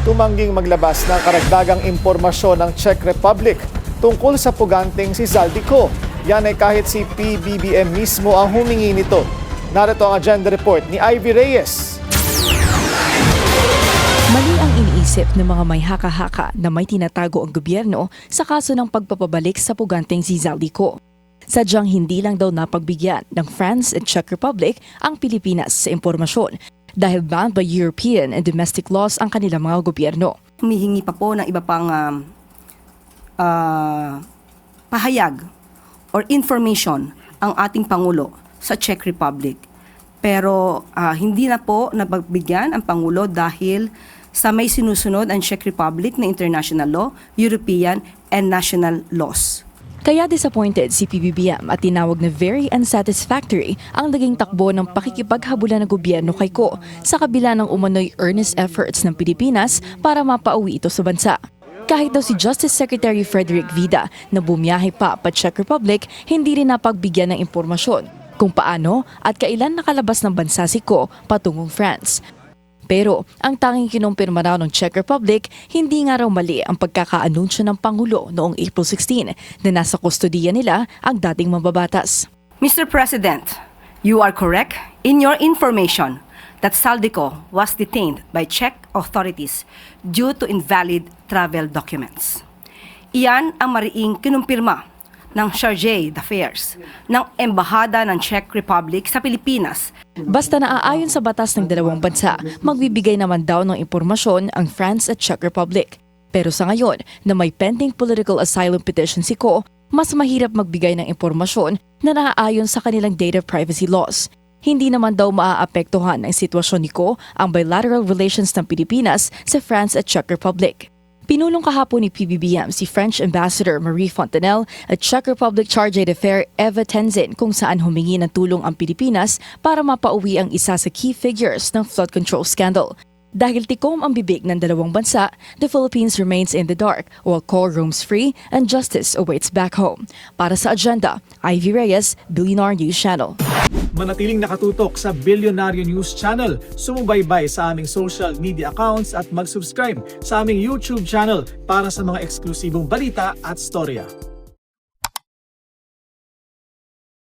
tumangging maglabas ng karagdagang impormasyon ng Czech Republic tungkol sa puganteng si Zaldico. Yan ay kahit si PBBM mismo ang humingi nito. Narito ang agenda report ni Ivy Reyes. Mali ang iniisip ng mga may haka-haka na may tinatago ang gobyerno sa kaso ng pagpapabalik sa puganteng si Zaldico. Sadyang hindi lang daw napagbigyan ng France at Czech Republic ang Pilipinas sa impormasyon dahil bound by European and domestic laws ang kanilang mga gobyerno. Humihingi pa po ng iba pang pahayag or information ang ating Pangulo sa Czech Republic. Pero hindi na po napagbigyan ang Pangulo dahil sa may sinusunod ang Czech Republic na international law, European and national laws. Kaya disappointed si PBBM at tinawag na very unsatisfactory ang naging takbo ng pakikipaghabulan ng gobyerno kay Ko sa kabila ng umano'y earnest efforts ng Pilipinas para mapauwi ito sa bansa. Kahit daw si Justice Secretary Frederick Vida na bumiyahe pa Czech Republic, hindi rin napagbigyan ng impormasyon kung paano at kailan nakalabas ng bansa si Ko patungong France. Pero ang tanging kinumpirma raw ng Czech Republic, hindi nga raw mali ang pagkakaanunsyo ng Pangulo noong April 16 na nasa kustodiya nila ang dating mambabatas. Mr. President, you are correct in your information that Zaldico was detained by Czech authorities due to invalid travel documents. Iyan ang mariing kinumpirma ng Chargé d'Affaires ng Embahada ng Czech Republic sa Pilipinas. Basta naaayon sa batas ng dalawang bansa, magbibigay naman daw ng impormasyon ang France at Czech Republic. Pero sa ngayon, na may pending political asylum petition si Ko, mas mahirap magbigay ng impormasyon na naaayon sa kanilang data privacy laws. Hindi naman daw maaapektuhan ang sitwasyon ni Ko ang bilateral relations ng Pilipinas sa France at Czech Republic. Pinulong kahapon ni PBBM si French Ambassador Marie Fontanelle at Czech Republic Chargé d'Affaires Eva Tenzin kung saan humingi ng tulong ang Pilipinas para mapauwi ang isa sa key figures ng flood control scandal. Dahil tikom ang bibig ng dalawang bansa, the Philippines remains in the dark while Ko roams free and justice awaits back home. Para sa agenda, Ivy Reyes, Billionaire News Channel. Manatiling nakatutok sa Billionaire News Channel. Sumubaybay sa aming social media accounts at mag-subscribe sa aming YouTube channel para sa mga eksklusibong balita at storya.